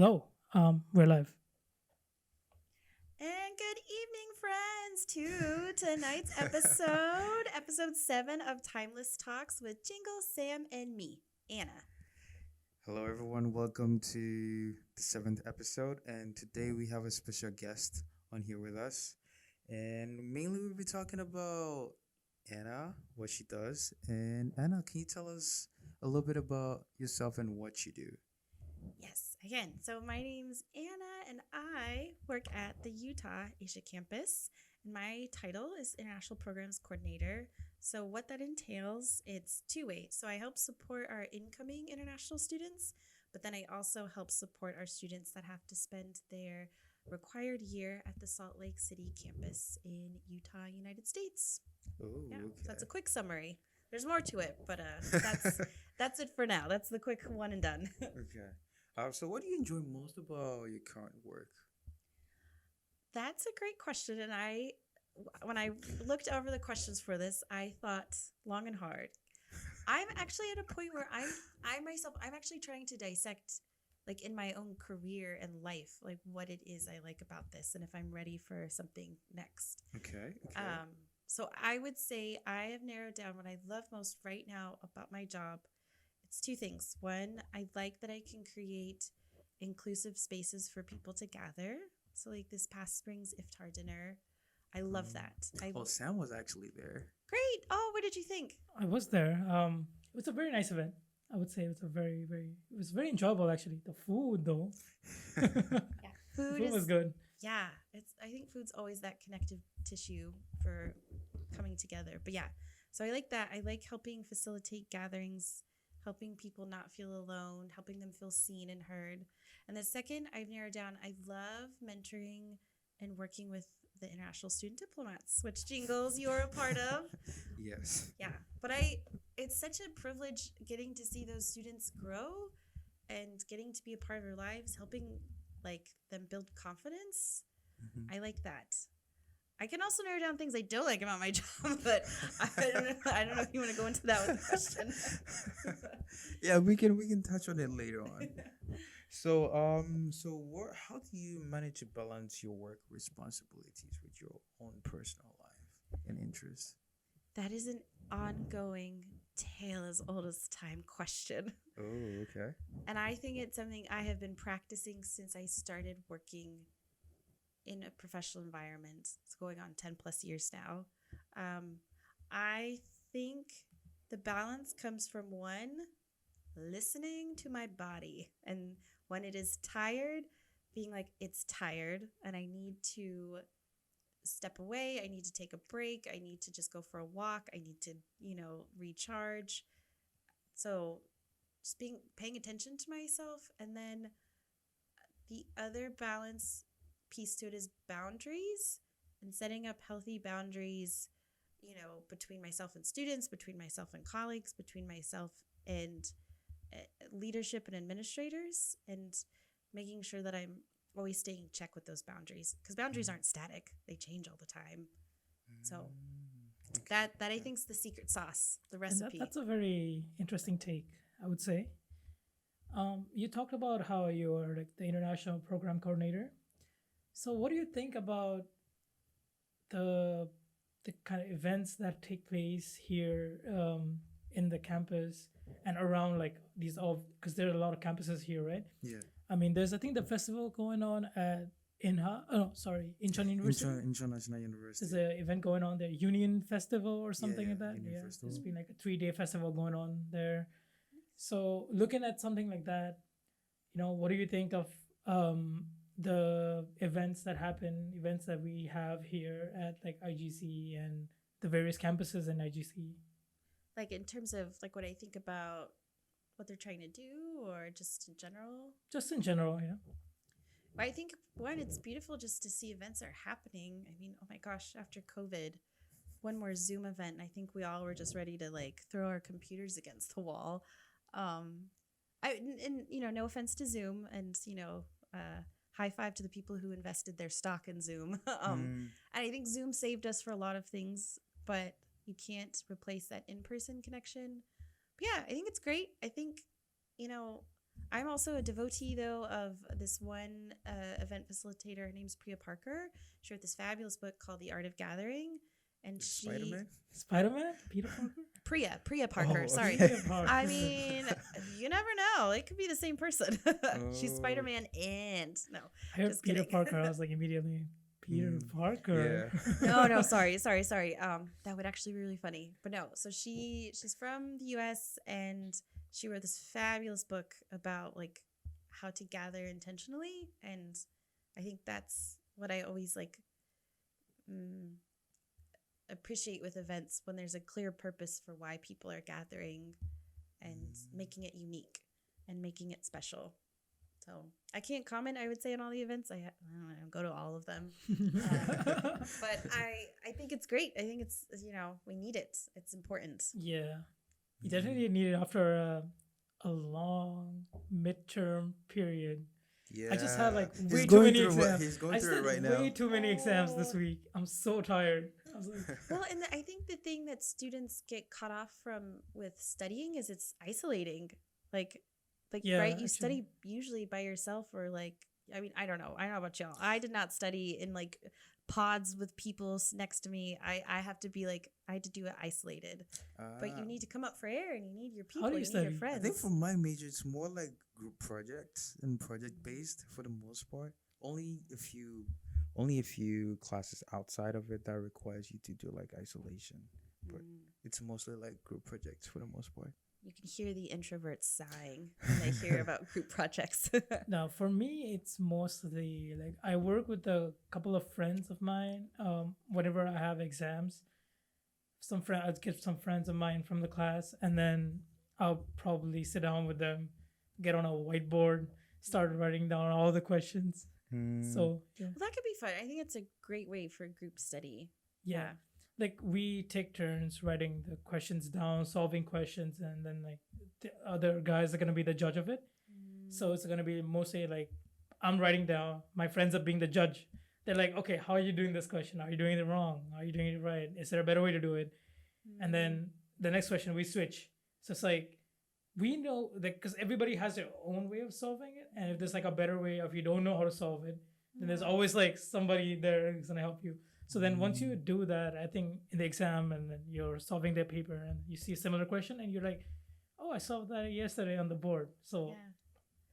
Hello, we're live. And good evening, friends, to tonight's episode, episode 7 of Timeless Talks with Jingle, Sam, and me, Anna. Hello, everyone. Welcome to the seventh episode. And today we have a special guest on here with us. And mainly we'll be talking about Anna, what she does. And Anna, can you tell us a little bit about yourself and what you do? Yes, again, so my name's Anna, and I work at the Utah Asia campus. And my title is International Programs Coordinator. So, what that entails, it's two ways. So, I help support our incoming international students, but then I also help support our students that have to spend their required year at the Salt Lake City campus in Utah, United States. Oh, Yeah, so that's a okay. quick summary. There's more to it, but that's it for now. That's the quick one and done. Okay. So, what do you enjoy most about your current work? That's a great question, and when I looked over the questions for this, I thought long and hard. I'm actually at a point where I'm actually trying to dissect, like, in my own career and life, like what it is I like about this, and if I'm ready for something next. Okay. Okay. Um, so I would say I have narrowed down what I love most right now about my job. It's two things. One, I like that I can create inclusive spaces for people to gather. So, like this past spring's iftar dinner, I love that. Oh, Sam was actually there. Great. Oh, what did you think? I was there. It was a very nice event. I would say it was it was very enjoyable actually. The food though, the Yeah, food food was is good. yeah. It's I think food's always that connective tissue for coming together. But yeah, so I like that. I like helping facilitate gatherings, helping people not feel alone, helping them feel seen and heard. And the second I've narrowed down, I love mentoring and working with the international student diplomats, which Jingles you're a part of. Yes. Yeah, but it's such a privilege getting to see those students grow and getting to be a part of their lives, helping like them build confidence. Mhm. I like that. I can also narrow down things I don't like about my job, but I don't know if you want to go into that with a question. Yeah, we can touch on it later on. So how do you manage to balance your work responsibilities with your own personal life and interests? That is an ongoing, tale as old as time question. Oh, okay. And I think it's something I have been practicing since I started working in a professional environment. It's going on 10 plus years now. Um, I think the balance comes from one, listening to my body. And when it is tired, being like, it's tired and I need to step away. I need to take a break. I need to just go for a walk. I need to, recharge. So just paying attention to myself. And then the other balance piece to it is boundaries and setting up healthy boundaries, between myself and students, between myself and colleagues, between myself and leadership and administrators, and making sure that I'm always staying in check with those boundaries because boundaries aren't static; they change all the time. So Okay. that I Okay. think is the secret sauce, the And recipe. that's a very interesting take. I would say. You talked about how you're like the international program coordinator. So, what do you think about the the kind of events that take place here in the campus and around like these all because there are a lot of campuses here, right? Yeah. I mean, there's I think the festival going on at Inha. Oh, no, sorry, Incheon University. International There's University. an event going on there, Union Festival or something Yeah, like that. Union Yeah, there's Festival. been like a 3 day festival going on there. So looking at something like that, what do you think of the events that we have here at like IGC and the various campuses in IGC? Like in terms of like what I think about what they're trying to do, or just in general. Just in general, yeah. But I think one, it's beautiful just to see events are happening. I mean, oh my gosh, after COVID, one more Zoom event, and I think we all were just ready to like throw our computers against the wall. Um, no offense to Zoom, and high five to the people who invested their stock in Zoom. Mm, And I think Zoom saved us for a lot of things, but you can't replace that in person connection. But yeah, I think it's great. I think, you know, I'm also a devotee, though, of this one event facilitator. Her name's Priya Parker. She wrote this fabulous book called The Art of Gathering. And Spider Man. Spider-Man? Peter Parker? Priya Parker. Oh, Sorry. okay. Peter Parker. I mean, you never know. It could be the same person. She's Oh. Spider-Man and no. I heard Just Peter kidding. Parker. I was like immediately, Peter Mm, Parker. No, sorry. That would actually be really funny. But no, so she's from the US and she wrote this fabulous book about like how to gather intentionally. And I think that's what I always like appreciate with events, when there's a clear purpose for why people are gathering and making it unique and making it special. So I can't comment, I would say, on all the events. I don't know, go to all of them. But I think it's great. I think it's, we need it. It's important. Yeah. You definitely need it after a long midterm period. Yeah. I just had like He's way too going many through what- exams. he's going I through it studied right now. way too many exams this Oh. week. I'm so tired. I was like, Well, and I think the thing that students get cut off from with studying is it's isolating. Like Yeah, right? You actually. study usually by yourself, or like, I mean, I don't know. I don't know about y'all. I did not study in like pods with people next to me. I have to be like, I had to do it isolated. But you need to come up for air, and you need your people, do you you need your study? I friends. think for my major, it's more like group projects and project based for the most part. Only a few classes outside of it that requires you to do like isolation, but it's mostly like group projects for the most part. You can hear the introverts sighing when they hear about group projects. now for me, it's mostly like I work with a couple of friends of mine. Whenever I have exams, I'd get some friends of mine from the class, and then I'll probably sit down with them, get on a whiteboard, start writing down all the questions. So yeah. Well, that could be fun. I think it's a great way for group study. Yeah. Like we take turns writing the questions down, solving questions, and then like the other guys are gonna be the judge of it. So it's gonna be mostly like I'm writing down, my friends are being the judge. They're like, okay, how are you doing this question? Are you doing it wrong? Are you doing it right? Is there a better way to do it? And then the next question we switch. So it's like we know that because everybody has their own way of solving it, and if there's like a better way, or if you don't know how to solve it, then there's always like somebody there who's gonna help you. So then once you do that, I think in the exam and then you're solving the paper and you see a similar question and you're like, oh, I solved that yesterday on the board. So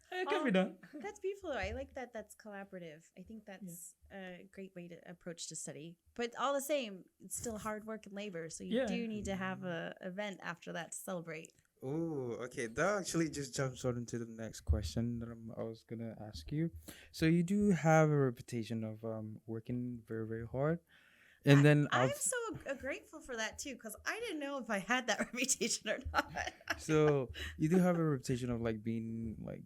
it can be done. That's beautiful. I like that. That's collaborative. I think that's a great way to approach to study. But all the same, it's still hard work and labor. So you do need to have a event after that to celebrate. Oh, okay. That actually just jumps on into the next question that I was gonna ask you. So you do have a reputation of working very, very hard, and then I'm so grateful for that too, because I didn't know if I had that reputation or not. so you do have a reputation of like being like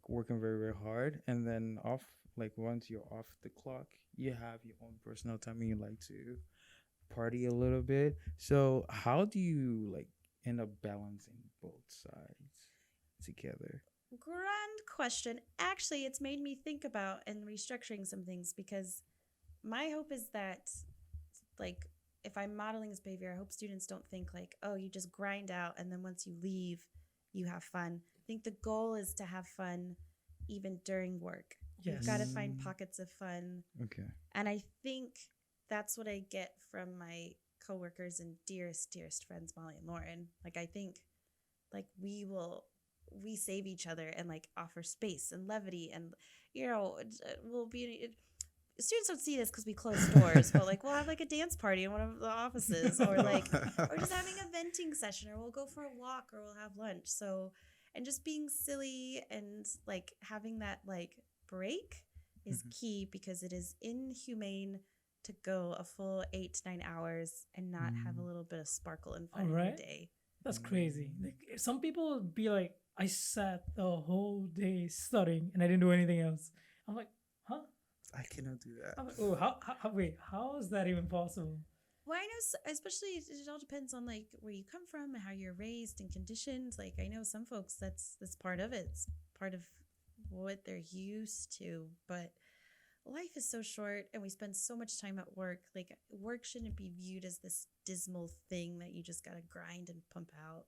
working very, very hard, and then once you're off the clock, you have your own personal time and you like to party a little bit. So how do you like end up balancing both sides together? Grand question. Actually, it's made me think about and restructuring some things, because my hope is that, like, if I'm modeling this behavior, I hope students don't think like, oh, you just grind out and then once you leave, you have fun. I think the goal is to have fun even during work. Yes. You've got to find pockets of fun. Okay. And I think that's what I get from my coworkers and dearest friends, Molly and Lauren. Like, I think like we save each other and like offer space and levity, and we'll be students don't see this because we close doors, but like we'll have like a dance party in one of the offices, or just having a venting session, or we'll go for a walk, or we'll have lunch. So, and just being silly and like having that like break is key, because it is inhumane to go a full 8 to 9 hours and not have a little bit of sparkle and fun in your day. That's crazy. Like some people would be like, I sat the whole day studying and I didn't do anything else. I'm like, huh? I cannot do that. I'm like, oh, how is that even possible? Well, I know, especially it all depends on like where you come from and how you're raised and conditioned. Like I know some folks that's part of it. It's part of what they're used to. But life is so short and we spend so much time at work. Like work shouldn't be viewed as this dismal thing that you just got to grind and pump out.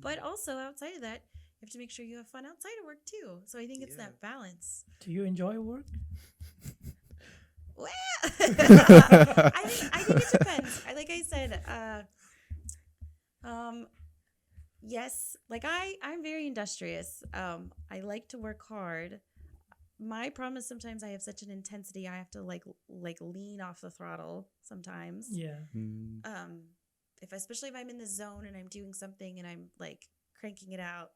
But also outside of that, have to make sure you have fun outside of work too. So I think it's Yeah. that balance. Do you enjoy work? Well, I think it depends. Like I said, yes, like I'm very industrious. I like to work hard. My problem is sometimes I have such an intensity I have to like lean off the throttle sometimes. Yeah. Mm, If especially if I'm in the zone and I'm doing something and I'm like cranking it out.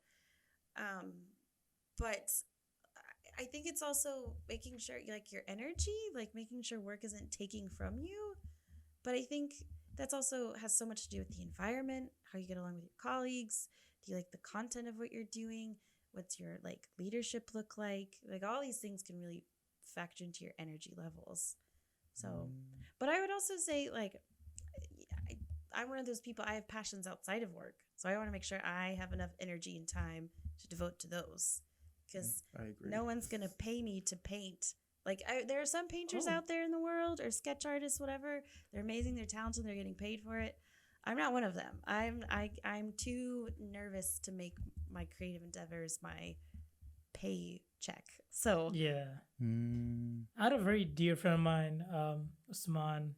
But I think it's also making sure like your energy, like making sure work isn't taking from you. But I think that's also has so much to do with the environment, how you get along with your colleagues. Do you like the content of what you're doing? What's your like leadership look like? Like all these things can really factor into your energy levels. So, but I would also say like I'm one of those people. I have passions outside of work, so I want to make sure I have enough energy and time to devote to those. Because I agree. no one's gonna pay me to paint. Like there are some painters Oh. out there in the world, or sketch artists, whatever. They're amazing. They're talented. They're getting paid for it. I'm not one of them. I'm too nervous to make my creative endeavors my paycheck. So Yeah. Mm, I had a very dear friend of mine, Usman,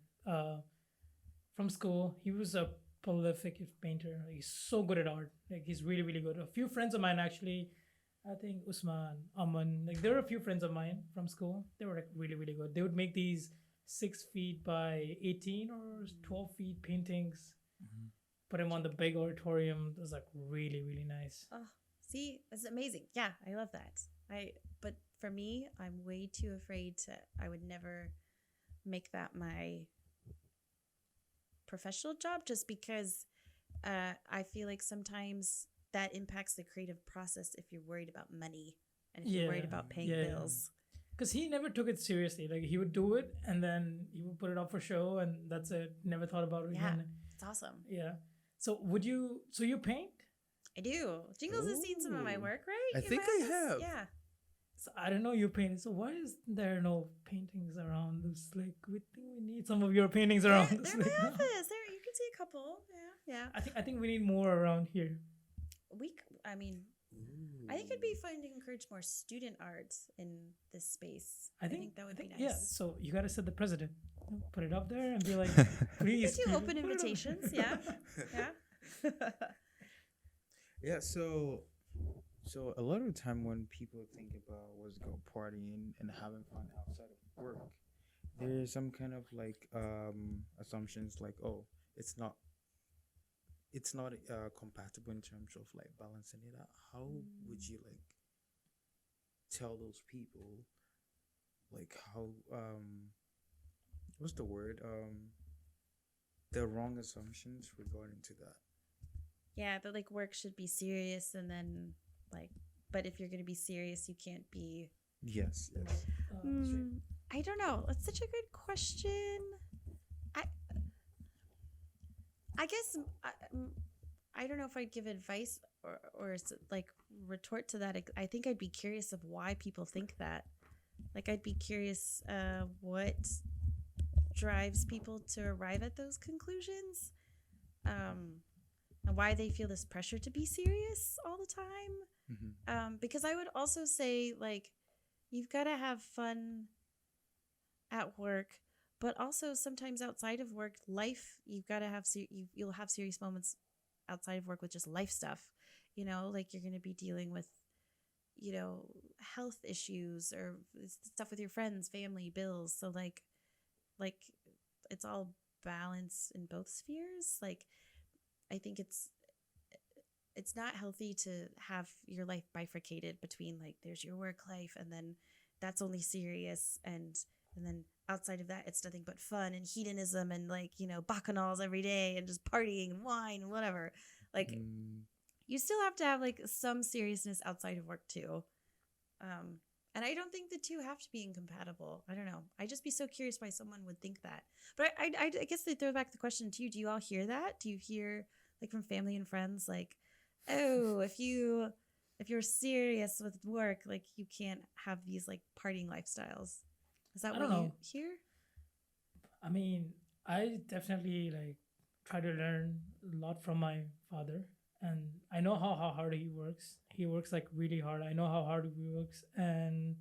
from school. He was a prolific painter. He's so good at art. Like he's really, really good. A few friends of mine actually, I think Usman, Aman, like there were a few friends of mine from school. They were like really, really good. They would make these 6 feet by 18 or 12 feet paintings, put them on the big auditorium. It was like really, really nice. oh, see, it's amazing. Yeah, I love that. But for me, I'm way too afraid to. I would never make that my professional job, just because I feel like sometimes that impacts the creative process if you're worried about money and if you're worried about paying bills. Because he never took it seriously. Like he would do it and then he would put it up for show and that's it. Never thought about it Yeah, again. it's awesome. Yeah. So would you? So you paint? I do. Jingles has seen some of my Ooh. work, right? I In think my I office? have. Yeah. So I don't know you paint. So why is there no paintings around? It's like we think we need some of your paintings They're, around. they're It's in my like, no. office. There, you can see a couple. Yeah. I think we need more around here. I mean, I think it'd be fun to encourage more student art in this space. I think that would be nice. Yeah. So you gotta set the president. Put it up there and be like, We please. do people, open put it up." invitations. Yeah. Yeah. Yeah, so a lot of the time when people think about what's go partying and having fun outside of work, there's some kind of like assumptions like, oh, it's not compatible in terms of like balancing it out. How would you like tell those people like how what's the word the wrong assumptions regarding to that? Yeah, that like work should be serious, and then like, but if you're gonna be serious, you can't be. Yes. I don't know. That's such a good question. I guess I don't know if I'd give advice or like retort to that. I think I'd be curious of why people think that. Like I'd be curious what drives people to arrive at those conclusions, and why they feel this pressure to be serious all the time. Because I would also say like you've got to have fun at work, but also sometimes outside of work, life, you've got to have you'll have serious moments outside of work with just life stuff. You know, like you're going to be dealing with, you know, health issues or stuff with your friends, family, bills. So like it's all balance in both spheres. Like I think it's not healthy to have your life bifurcated between like there's your work life and then that's only serious and then outside of that it's nothing but fun and hedonism and like, you know, bacchanals every day and just partying and wine and whatever. Like you still have to have like some seriousness outside of work too. And I don't think the two have to be incompatible. I don't know. I'd just be so curious why someone would think that. But I guess they throw back the question to you. Do you all hear that? Do you hear like from family and friends like, oh, if you're serious with work, like you can't have these like partying lifestyles? Is that what you hear? I mean, I definitely like try to learn a lot from my father, and I know how hard he works. He works like really hard. I know how hard he works, and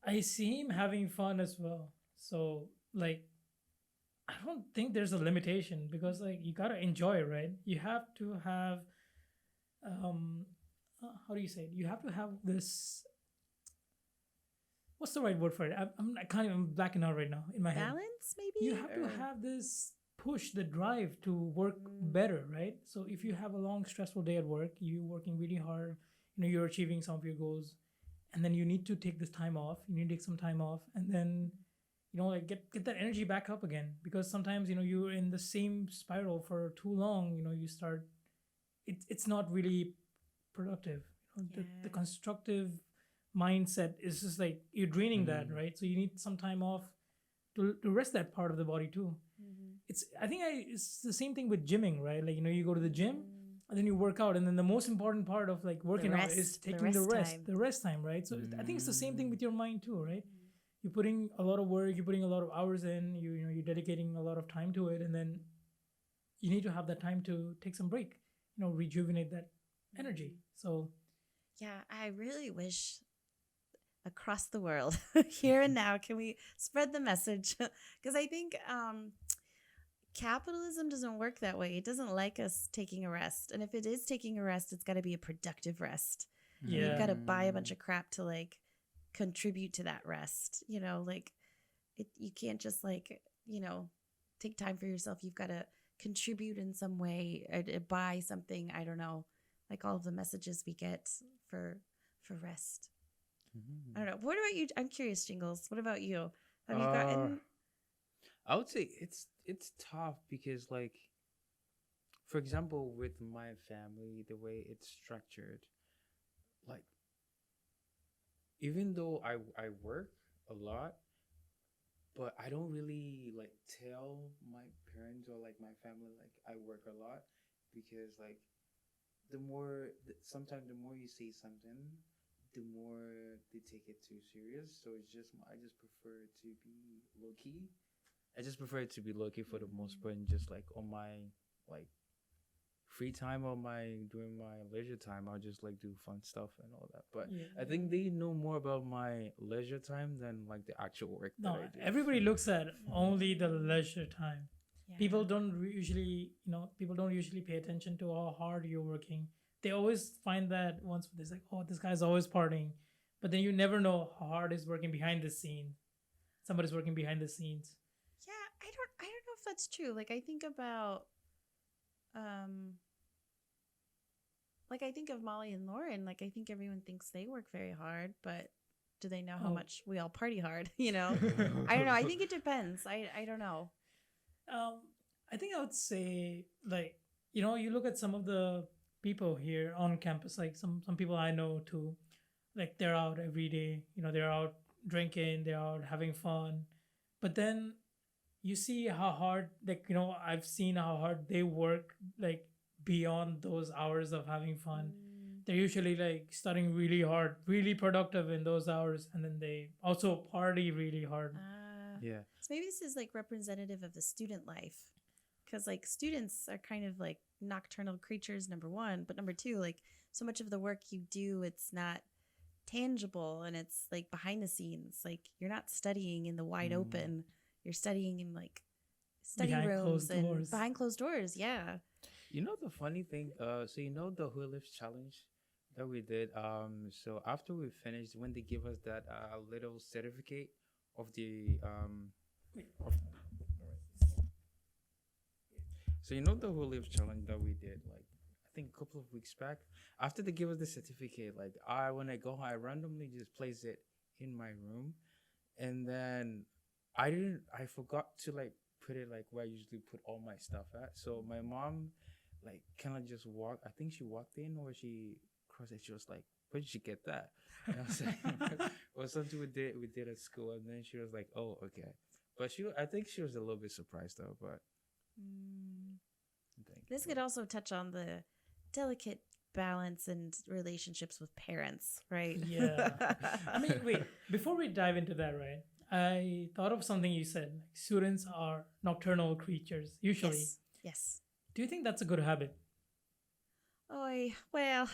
I see him having fun as well. So like I don't think there's a limitation because like you gotta enjoy it, right? You have to have um how do you say it? You have to have this. What's the right word for it? I can't even blacking out right now in my head. Balance, maybe? You have to have this push, the drive to work better, right? So if you have a long stressful day at work, you're working really hard, you're achieving some of your goals, and then you need to take this time off. You need to take some time off, and then like get that energy back up again, because sometimes you're in the same spiral for too long. You start it's not really productive. The constructive mindset is just like you're draining that, right? So you need some time off to rest that part of the body too. It's the same thing with gymming, right? Like you go to the gym and then you work out, and then the most important part of like working out is taking the rest time, right? So I think it's the same thing with your mind too, right? You're putting a lot of work, you're putting a lot of hours in, you're dedicating a lot of time to it, and then you need to have that time to take some break, rejuvenate that energy. So yeah, I really wish across the world, here and now, can we spread the message? Because I think capitalism doesn't work that way. It doesn't like us taking a rest. And if it is taking a rest, it's got to be a productive rest. yeah, You've got to buy a bunch of crap to like contribute to that rest. Like you can't just like, take time for yourself. You've got to contribute in some way or buy something. I don't know, like all of the messages we get for rest. I don't know. What about you? I'm curious, Jingles. What about you? Have you gotten? I would say it's tough because, like, for example, with my family, the way it's structured, like, even though I work a lot, but I don't really like tell my parents or like my family like I work a lot, because like sometimes the more you say something, the more they take it too serious. So I just prefer it to be low key. I just prefer it to be low key for the most part, and just like on my like free time or during my leisure time, I'll just like do fun stuff and all that. But I think they know more about my leisure time than like the actual work that I do. Everybody looks at only the leisure time. Yeah. People don't usually pay attention to how hard you're working. They always find that once it's like, oh, this guy's always partying, but then you never know how hard he's working behind the scene. Somebody's working behind the scenes. Yeah, I don't know if that's true. Like I think about like I think of Molly and Lauren. Like I think everyone thinks they work very hard, but do they know how much we all party hard? I don't know. I think it depends. I don't know. I think I would say like you look at some of the people here on campus, like some people I know too, like they're out every day, they're out drinking, they're out having fun, but then you see how hard, like I've seen how hard they work, like beyond those hours of having fun. They're usually like studying really hard, really productive in those hours, and then they also party really hard. Yeah. So maybe this is like representative of the student life, because like students are kind of like nocturnal creatures, number one, but number two, like so much of the work you do, it's not tangible, and it's like behind the scenes. Like you're not studying in the wide open. You're studying in like study rooms and behind closed doors. Yeah. The funny thing, so the Who Lives challenge that we did. So after we finished, when they give us that little certificate of the so the Who Lives challenge that we did, like I think a couple of weeks back. After they give us the certificate, like when I go home, I randomly just place it in my room, and then I forgot to like put it like where I usually put all my stuff at. So my mom like kind of just walked. I think she walked in, or she crossed it. She was like, "Where did you get that?" And I was like, "Well, something we did at school." And then she was like, "Oh, okay." But I think she was a little bit surprised though. But this could also touch on the delicate balance and relationships with parents, right? Yeah. I mean, wait, before we dive into that, right? I thought of something you said. Like, students are nocturnal creatures, usually. Yes. Do you think that's a good habit? Well,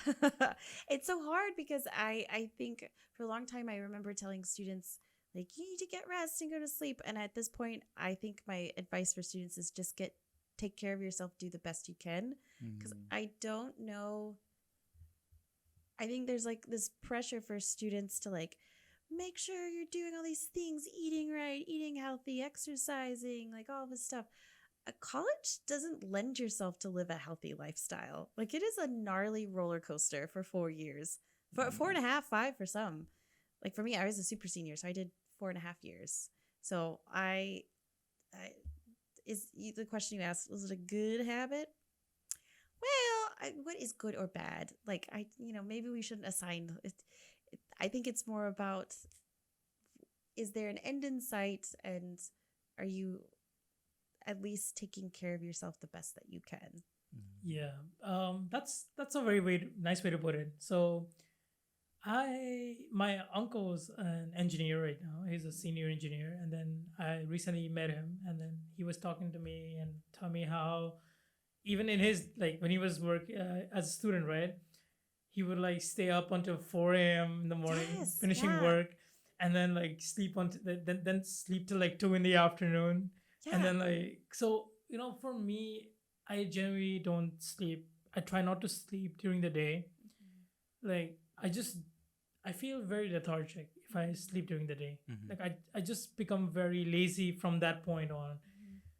it's so hard because I think for a long time I remember telling students like you need to get rest and go to sleep. And at this point, I think my advice for students is just take care of yourself, do the best you can. Because Mm. I don't know. I think there's like this pressure for students to like make sure you're doing all these things, eating right, eating healthy, exercising, like all this stuff. A college doesn't lend yourself to live a healthy lifestyle. Like it is a gnarly roller coaster for 4 years, for 4.5, 5 for some. Like for me, I was a super senior, so I did 4.5 years. So I the question you asked, was it a good habit? Well, what is good or bad? Like maybe we shouldn't assign it. I think it's more about, is there an end in sight, and are you at least taking care of yourself the best that you can? Yeah, that's a very nice way to put it. So, my uncle's an engineer right now. He's a senior engineer, and then I recently met him, and then he was talking to me and tell me how even in his like when he was as a student, right? He would like stay up until 4 a.m. in the morning, Yes, finishing yeah, work, and then like sleep until then sleep till like 2 in the afternoon, and yeah. then like so for me, I generally don't sleep. I try not to sleep during the day. Like I feel very lethargic if I sleep during the day. Mhm. Like I just become very lazy from that point on.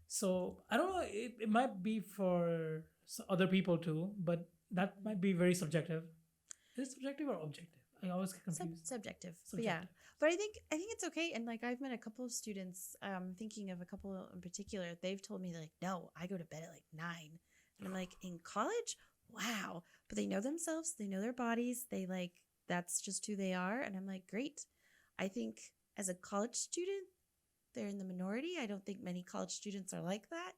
So I don't know. It might be for other people too, but that might be very subjective. Is it subjective or objective? I always get confused. Subjective, but yeah. Subjective. But I think it's okay. And like I've met a couple of students, thinking of a couple in particular, they've told me like, no, I go to bed at like 9, and I'm like, in college, wow. But they know themselves, they know their bodies, they like that's just who they are, and I'm like, great. I think as a college student, they're in the minority. I don't think many college students are like that,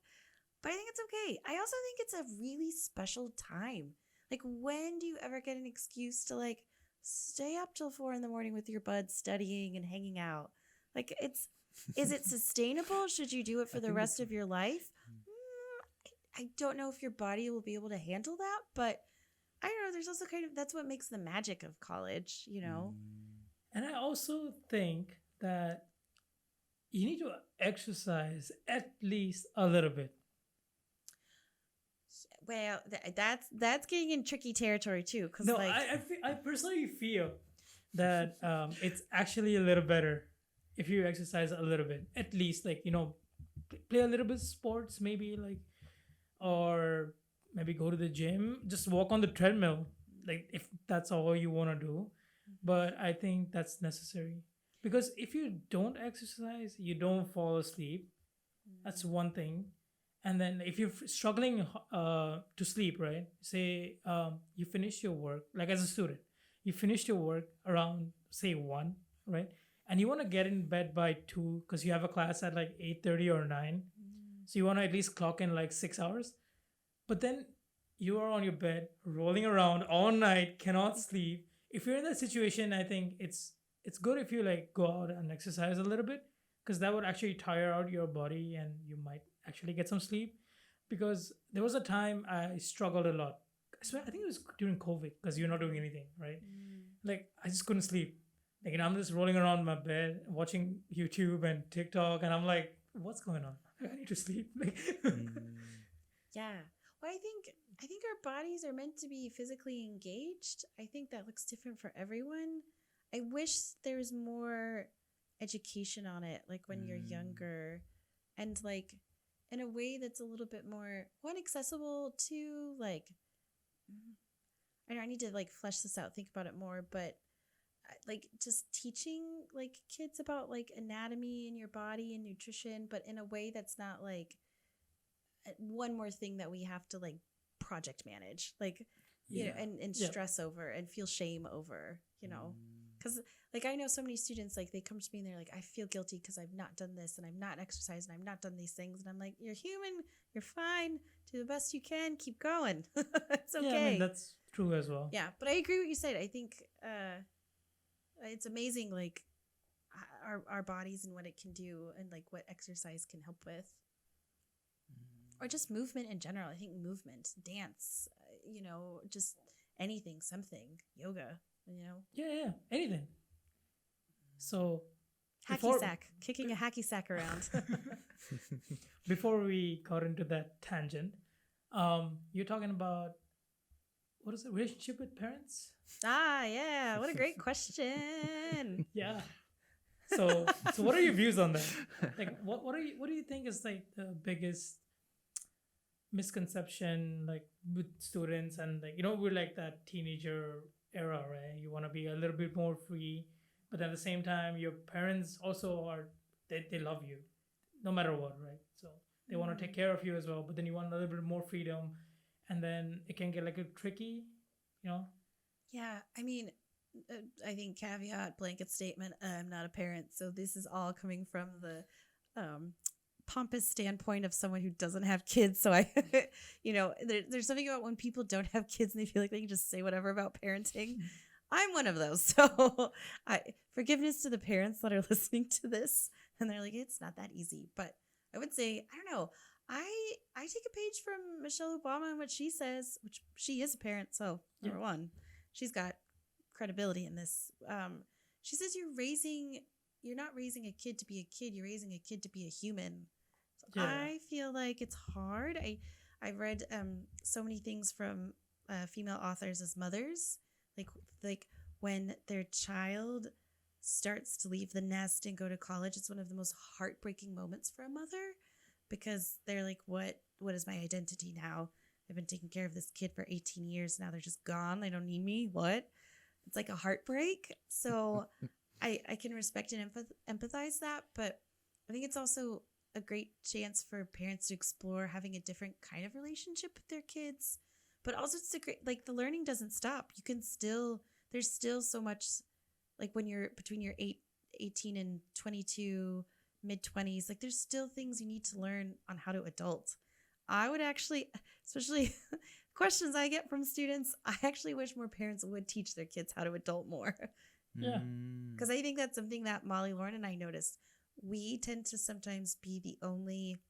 but I think it's okay. I also think it's a really special time. Like, when do you ever get an excuse to like stay up till 4 in the morning with your buds studying and hanging out? Like, is it sustainable? Should you do it I for the think rest it's of your life? I don't know if your body will be able to handle that, but I don't know. There's also that's what makes the magic of college, you know? And I also think that you need to exercise at least a little bit. Well, that's getting in tricky territory too, because No, like, I personally feel that it's actually a little better if you exercise a little bit. At least, like, play a little bit of sports, maybe, like, or maybe go to the gym, just walk on the treadmill, like, if that's all you want to do. But I think that's necessary because if you don't exercise, you don't fall asleep. That's one thing. And then if you're struggling to sleep, right? Say you finish your work, like as a student, you finished your work around say 1, right? And you want to get in bed by 2 because you have a class at like 8:30 or 9. So you want to at least clock in like 6 hours. But then you are on your bed, rolling around all night, cannot sleep. If you're in that situation, I think it's good if you like go out and exercise a little bit because that would actually tire out your body and you might actually get some sleep. Because there was a time I struggled a lot. I think it was during COVID because you're not doing anything, right? Like I just couldn't sleep. Like I'm just rolling around my bed, watching YouTube and TikTok, and I'm like, what's going on? I need to sleep. Like, yeah. Well, I think our bodies are meant to be physically engaged. I think that looks different for everyone. I wish there was more education on it, like when you're younger, and like in a way that's a little bit more accessible to like. I know I need to like flesh this out, think about it more, but like just teaching like kids about like anatomy in your body and nutrition, but in a way that's not like one more thing that we have to like project manage, like yeah, and yeah, stress over and feel shame over, because like I know so many students, like they come to me and they're like, I feel guilty because I've not done this and I've not exercised and I've not done these things, and I'm like, you're human, you're fine, do the best you can, keep going. It's okay. yeah. I mean that's true as well. Yeah, but I agree with what you said. I think it's amazing, like our bodies and what it can do, and like what exercise can help with, or just movement in general. I think movement, dance, just anything, something, yoga, Yeah, anything. So hacky sack, kicking a hacky sack around. before we got into that tangent, you're talking about what is the relationship with parents? Yeah, what a great question. Yeah. So what are your views on that? Like, what do you think is like the biggest misconception, like with students, and like we're like that teenager era, right? You want to be a little bit more free, but at the same time your parents also are, they love you no matter what, right? So they want to take care of you as well, but then you want a little bit more freedom, and then it can get like a tricky, you know. Yeah, I mean, I think caveat, blanket statement, I'm not a parent, so this is all coming from the pompous standpoint of someone who doesn't have kids. So there's something about when people don't have kids and they feel like they can just say whatever about parenting. I'm one of those. So forgiveness to the parents that are listening to this, and they're like, it's not that easy. But I would say, I don't know, I take a page from Michelle Obama and what she says, which she is a parent. So number one, she's got credibility in this. She says you're not raising a kid to be a kid, you're raising a kid to be a human. So I feel like it's hard. I've read so many things from female authors as mothers, like when their child starts to leave the nest and go to college, it's one of the most heartbreaking moments for a mother, because they're like, what is my identity now? I've been taking care of this kid for 18 years. Now they're just gone. They don't need me. What? It's like a heartbreak. So I can respect and empathize that. But I think it's also a great chance for parents to explore having a different kind of relationship with their kids. But also it's a great, like, the learning doesn't stop. You can still, there's still so much, like when you're between your 18 and 22, mid-20s, like there's still things you need to learn on how to adult. I would actually, especially questions I get from students, I actually wish more parents would teach their kids how to adult more. Yeah. Because I think that's something that Molly, Lauren, and I noticed. We tend to sometimes be the only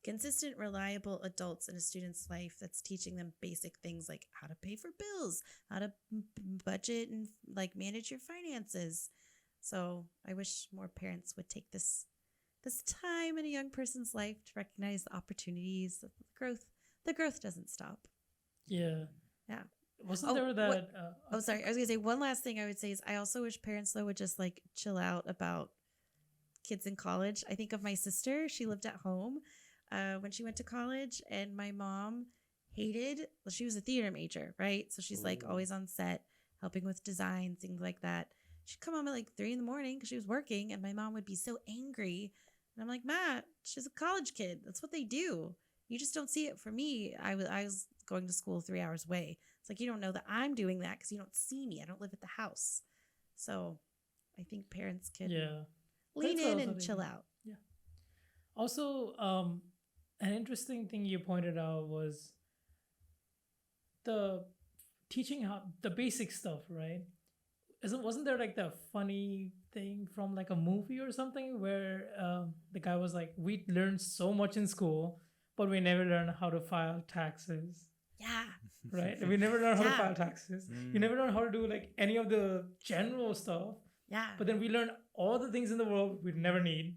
consistent, reliable adults in a student's life that's teaching them basic things like how to pay for bills, how to budget and like manage your finances. So I wish more parents would take this time in a young person's life to recognize the opportunities, the growth doesn't stop. Yeah. Wasn't there that? Sorry. I was gonna say one last thing I would say is I also wish parents though would just like chill out about kids in college. I think of my sister. She lived at home when she went to college, and my mom she was a theater major, right? So she's like always on set, helping with design, things like that. She'd come home at like 3 a.m. because she was working, and my mom would be so angry. And I'm like, Matt, she's a college kid. That's what they do. You just don't see it. For me, I was going to school 3 hours away. It's like, you don't know that I'm doing that because you don't see me. I don't live at the house. So I think parents can lean in and chill out. Yeah. Also, an interesting thing you pointed out was the teaching how the basic stuff, right? Wasn't there like the funny thing from like a movie or something where the guy was like, we learned so much in school, but we never learned how to file taxes. Yeah. Right? We never learned how to file taxes. You never learned how to do like any of the general stuff. Yeah. But then we learned all the things in the world we'd never need.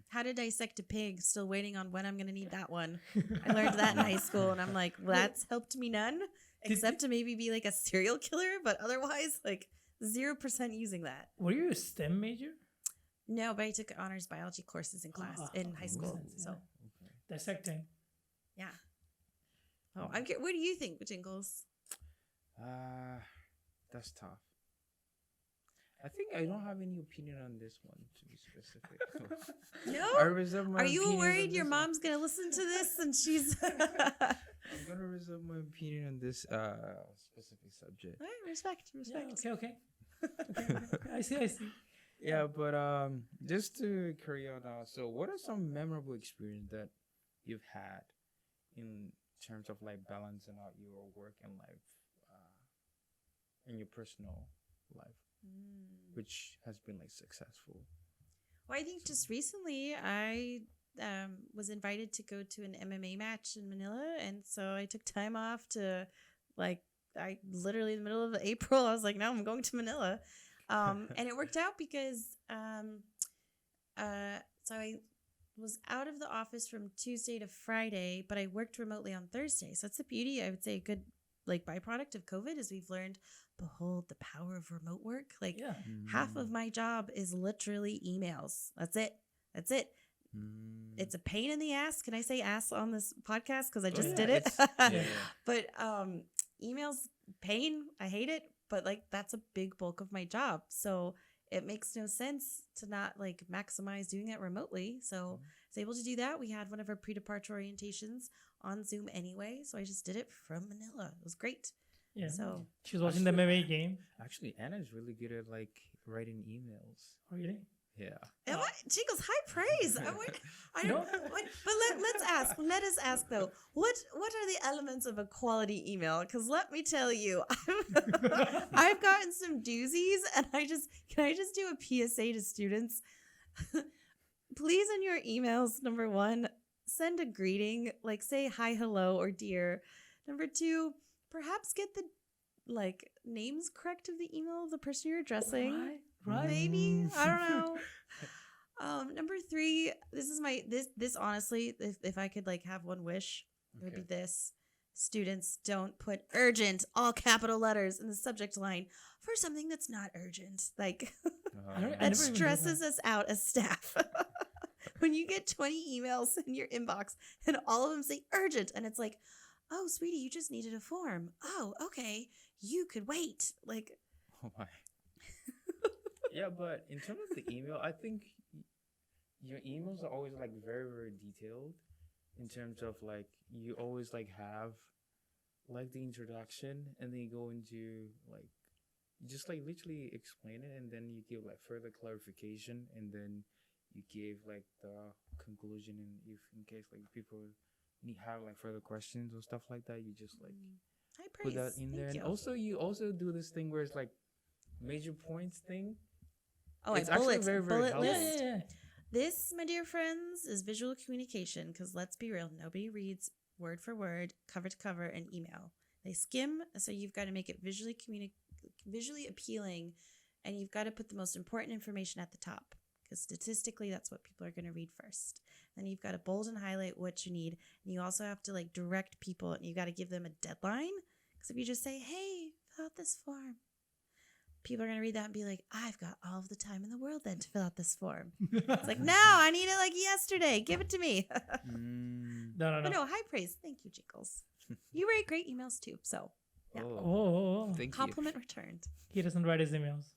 How to dissect a pig, still waiting on when I'm going to need that one. I learned that in high school, and I'm like, well, that's helped me none, except to maybe be like a serial killer, but otherwise, like 0% using that. Were you a STEM major? No, but I took honors biology courses in class in high school. So dissecting. Yeah. Oh, I'm curious. What do you think, Jingles? That's tough. I think I don't have any opinion on this one, to be specific. No? I reserve my Are you opinions worried on your this mom's going to listen to this and she's... I'm going to reserve my opinion on this specific subject. All right, respect. Yeah, okay. I see. Yeah, but just to carry on now, so what are some memorable experiences that you've had in terms of like balancing out your work and life in your personal life, which has been like successful? Well, I think just recently I was invited to go to an MMA match in Manila, and so I took time off to, like, I literally in the middle of April, I was like, no, I'm going to Manila, and it worked out because so I was out of the office from Tuesday to Friday, but I worked remotely on Thursday. So that's the beauty, I would say, a good like byproduct of COVID is we've learned, behold, the power of remote work. Like Yeah. half of my job is literally emails. That's it. That's it. It's a pain in the ass. Can I say ass on this podcast? Because I just did it. But emails, pain. I hate it. But like that's a big bulk of my job. So it makes no sense to not like maximize doing it remotely. So I was able to do that. We had one of our pre-departure orientations on Zoom anyway. So I just did it from Manila. It was great. Yeah. So she was watching the MMA game. Actually, Anna's really good at like writing emails. Oh, really? Yeah. and what? Jingles, high praise. I don't. But let's ask. Let us ask though. What are the elements of a quality email? Because let me tell you, I've gotten some doozies, and can I just do a PSA to students? Please, in your emails, number one, send a greeting, like say hi, hello, or dear. Number two, perhaps get the like names correct of the email of the person you're addressing. Right. Maybe. I don't know. Number three, this is this honestly, if I could like have one wish, it would be this. Students, don't put urgent, all capital letters in the subject line for something that's not urgent. Like that stresses us out as staff. When you get 20 emails in your inbox and all of them say urgent, and it's like, oh, sweetie, you just needed a form. Oh, okay. You could wait. Like, Oh my. Yeah, but in terms of the email, I think your emails are always like very, very detailed in terms of like you always like have like the introduction and then you go into like just like literally explain it and then you give like further clarification and then you give like the conclusion and if in case like people have like further questions or stuff like that, you just like high praise. put that in there. Thank And you. also you also do this thing where it's like major points thing. Oh, It's I actually bullet, very, very bullet helpful. list. Yeah. This, my dear friends, is visual communication because let's be real, nobody reads word for word, cover to cover, an email. They skim, so you've got to make it visually appealing, and you've got to put the most important information at the top because statistically that's what people are going to read first. Then you've got to bold and highlight what you need, and you also have to like direct people, and you got to give them a deadline because if you just say, hey, fill out this form, people are going to read that and be like, I've got all of the time in the world then to fill out this form. It's like, no, I need it like yesterday. Give it to me. No. But no, high praise. Thank you, Jiggles. You write great emails too. So, yeah. Oh. Thank Compliment returned. He doesn't write his emails.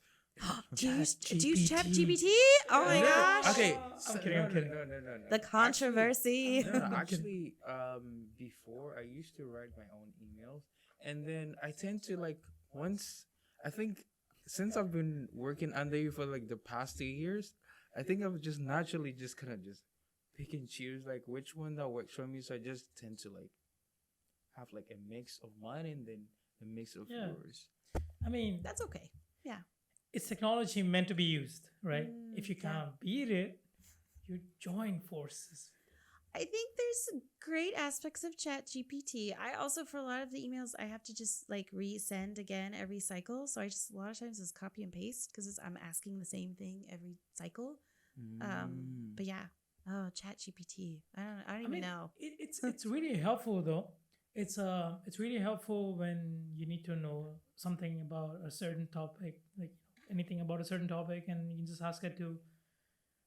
Do you use ChatGPT? Oh my gosh. Okay. I'm kidding, I'm kidding. No. The controversy. Actually, before I used to write my own emails, and then I tend to like I think since I've been working under you for like the past 2 years, I think I've just naturally just kind of just pick and choose like which one that works for me. So I just tend to like have like a mix of mine and then a mix of yours. I mean, That's okay. Yeah. it's technology meant to be used, right? If you yeah. can't beat it, you join forces. I think there's great aspects of ChatGPT. I also, for a lot of the emails, I have to just like resend again every cycle. So I just a lot of times just copy and paste because I'm asking the same thing every cycle. But yeah, ChatGPT. I don't even know. It's really helpful though. It's really helpful when you need to know something about a certain topic, like anything about a certain topic, and you can just ask it to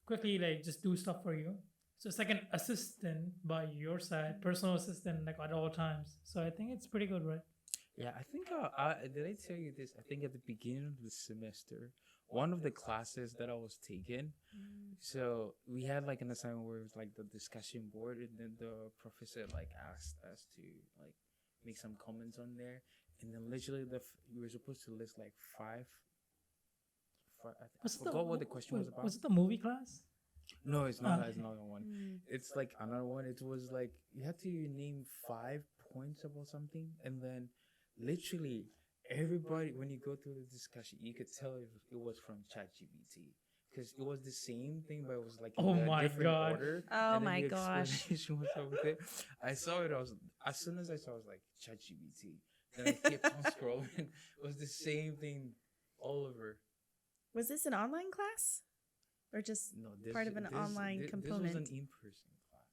quickly like just do stuff for you. So it's like an assistant by your side, personal assistant, like at all times. So I think it's pretty good, right? Yeah, I think did I tell you this? I think at the beginning of the semester, one of the classes that I was taking, so we had like an assignment where it was like the discussion board, and then the professor like asked us to like make some comments on there, and then literally we were supposed to list like five. I forgot what the question was about. Was it the movie class? No, it's not. Okay. It's another one. It's like another one. It was like you had to name 5 points about something, and then literally everybody, when you go through the discussion, you could tell it was from ChatGPT. because it was the same thing, but it was like Oh in a my different God. order. Oh and then my the gosh. explanation was over there. I saw it. I was as soon as I saw, it, I was like ChatGPT. Then I kept on scrolling. It was the same thing all over. Was this an online class or just No, part of an online This was component? an in-person class,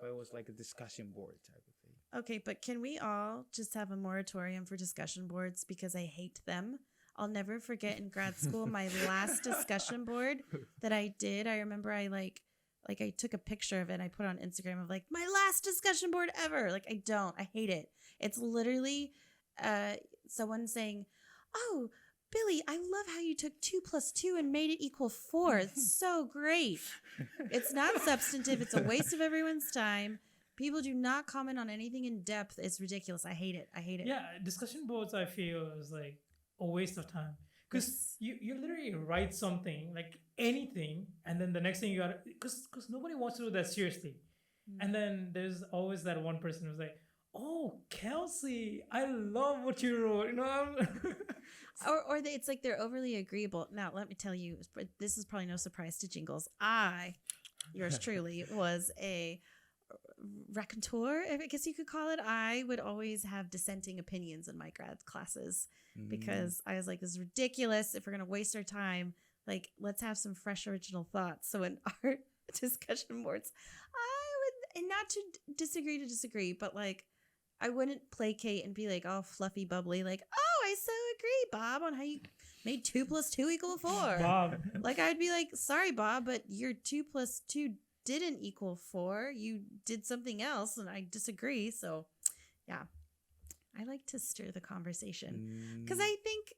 but it was like a discussion board type of thing. Okay, but can we all just have a moratorium for discussion boards because I hate them? I'll never forget in grad school my last discussion board that I did. I remember I I took a picture of it and I put it on Instagram of like my last discussion board ever. Like I hate it. It's literally someone saying, "Oh, Billy, I love how you took 2 plus 2 and made it equal 4. It's so great." It's not substantive. It's a waste of everyone's time. People do not comment on anything in depth. It's ridiculous. I hate it. I hate it. Yeah, discussion boards I feel is like a waste of time because Yes. you literally write something like anything, and then the next thing you got because nobody wants to do that seriously, and then there's always that one person who's like, "Oh, Kelsey, I love what you wrote," you know. It's like they're overly agreeable. Now, let me tell you, this is probably no surprise to Jingles. Yours truly, was a raconteur, I guess you could call it. I would always have dissenting opinions in my grad classes because I was like, this is ridiculous. If we're going to waste our time, like, let's have some fresh original thoughts. So in our discussion boards, and not to disagree, but like, I wouldn't placate and be like all fluffy, bubbly, like, "Oh, I so agree, Bob, on how you made 2 plus 2 equal 4. Bob. Like, I'd be like, "Sorry, Bob, but your 2 plus 2 didn't equal 4. You did something else, and I disagree." So, yeah, I like to stir the conversation because I think,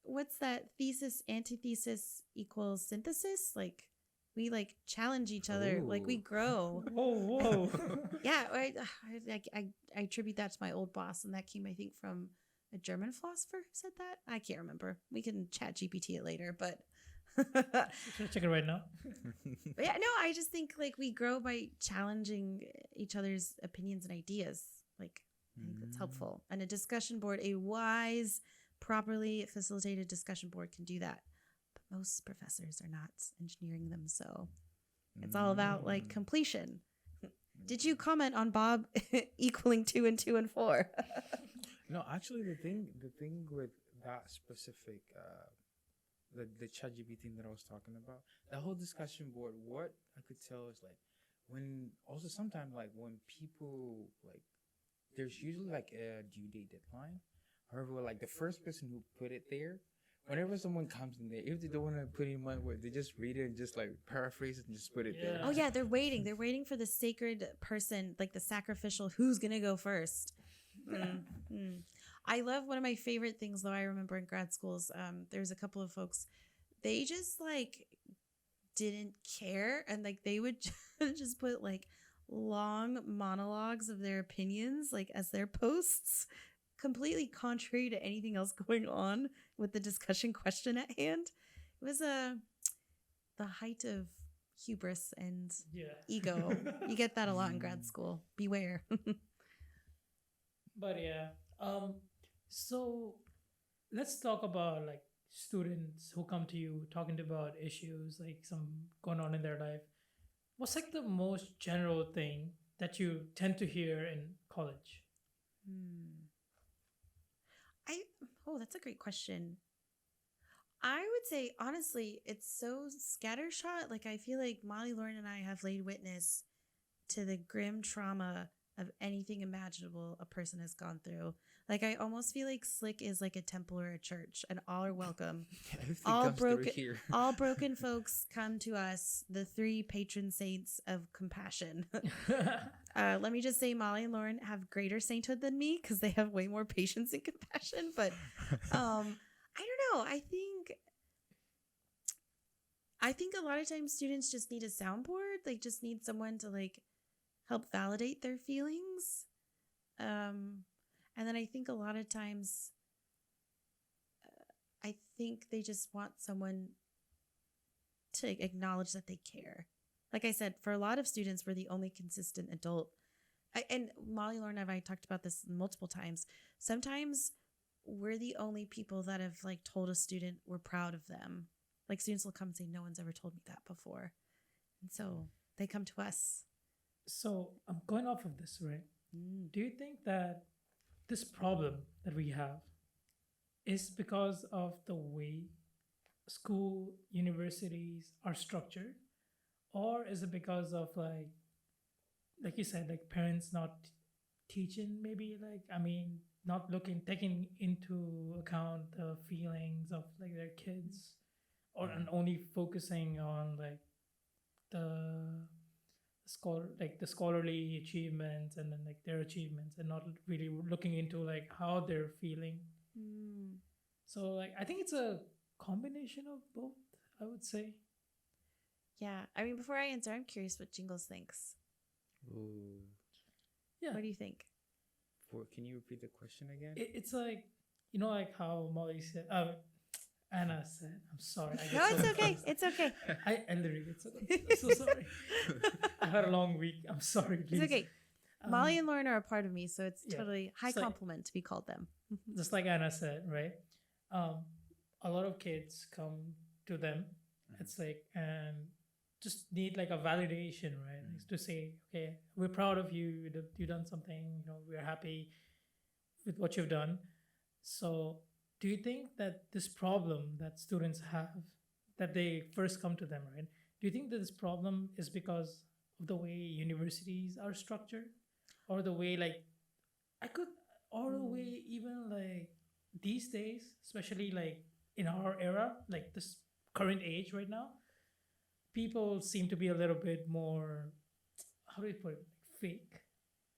what's that? Thesis, antithesis equals synthesis. Like, we like challenge each other, like we Ooh. grow. Whoa. Yeah, I attribute that to my old boss, and that came, I think, from a German philosopher who said that. I can't remember. We can chat GPT it later, but Should I check it right now? but yeah, no, I just think like we grow by challenging each other's opinions and ideas. Like, I think that's helpful. And a discussion board, a wise, properly facilitated discussion board can do that. But most professors are not engineering them, so it's all about like completion. Did you comment on Bob equaling 2 and 2 and 4? No, actually, the thing with that specific, the ChatGPT thing that I was talking about, the whole discussion board, what I could tell is like when also sometimes like when people like there's usually like a due date deadline. However, like the first person who put it there, whenever someone comes in there, if they don't want to put in one word, they just read it and just like paraphrase it and just put it there. Oh yeah, they're waiting. They're waiting for the sacred person, like the sacrificial, who's gonna go first. I love one of my favorite things though. I remember in grad schools, there's a couple of folks, they just like didn't care, and like they would just put like long monologues of their opinions like as their posts, completely contrary to anything else going on with the discussion question at hand. It was the height of hubris and ego. You get that a lot in grad school. Beware. But yeah, so let's talk about like students who come to you talking about issues like some going on in their life. What's like the most general thing that you tend to hear in college? That's a great question. I would say honestly, it's so scattershot. Like I feel like Molly, Lauren, and I have laid witness to the grim trauma of anything imaginable a person has gone through. Like I almost feel like Slick is like a temple or a church, and all are welcome. All broken, here. all broken folks come to us, the 3 patron saints of compassion. Let me just say, Molly and Lauren have greater sainthood than me because they have way more patience and compassion. But I don't know. I think a lot of times students just need a soundboard. Like just need someone to like help validate their feelings. And then I think a lot of times, I think they just want someone to acknowledge that they care. Like I said, for a lot of students, we're the only consistent adult. And Molly, Lauren, and I talked about this multiple times. Sometimes we're the only people that have like told a student we're proud of them. Like students will come and say, no one's ever told me that before. And so they come to us. So I'm going off of this, right? Do you think that this problem that we have is because of the way school universities are structured, or is it because of like you said, like parents not teaching, maybe, like, I mean, not taking into account the feelings of like their kids, or and only focusing on like the the scholarly achievements, and then like their achievements, and not really looking into like how they're feeling. Mm. So like I think it's a combination of both, I would say. Yeah. I mean, before I answer, I'm curious what Jingles thinks. Ooh. Yeah. What do you think? Can you repeat the question again? It's like, like how Molly said, Anna said, I'm sorry. I get No, so it's okay. confused. It's okay. I literally get so sorry. I had a long week. I'm sorry, please. It's okay. Molly and Lauren are a part of me, so it's yeah. totally high It's like- compliment to be called them. Just like Anna said, right? A lot of kids come to them. It's like, and just need like a validation, right? Like to say, okay, we're proud of you. You've done something. We're happy with what you've done. So, do you think that this problem that students have, that they first come to them, right? Do you think that this problem is because of the way universities are structured, or the way or the way even like these days, especially like in our era, like this current age right now, people seem to be a little bit more, how do you put it, fake.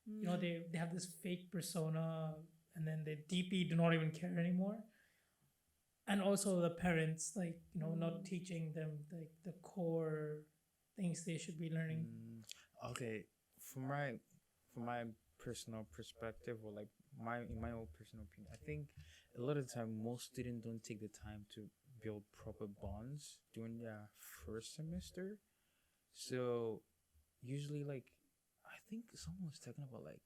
They have this fake persona, and then they deeply do not even care anymore. And also the parents, like, not teaching them like the core things they should be learning. Okay, from my personal perspective, or like in my own personal opinion, I think a lot of the time most students don't take the time to build proper bonds during their first semester. So usually, like, I think someone was talking about like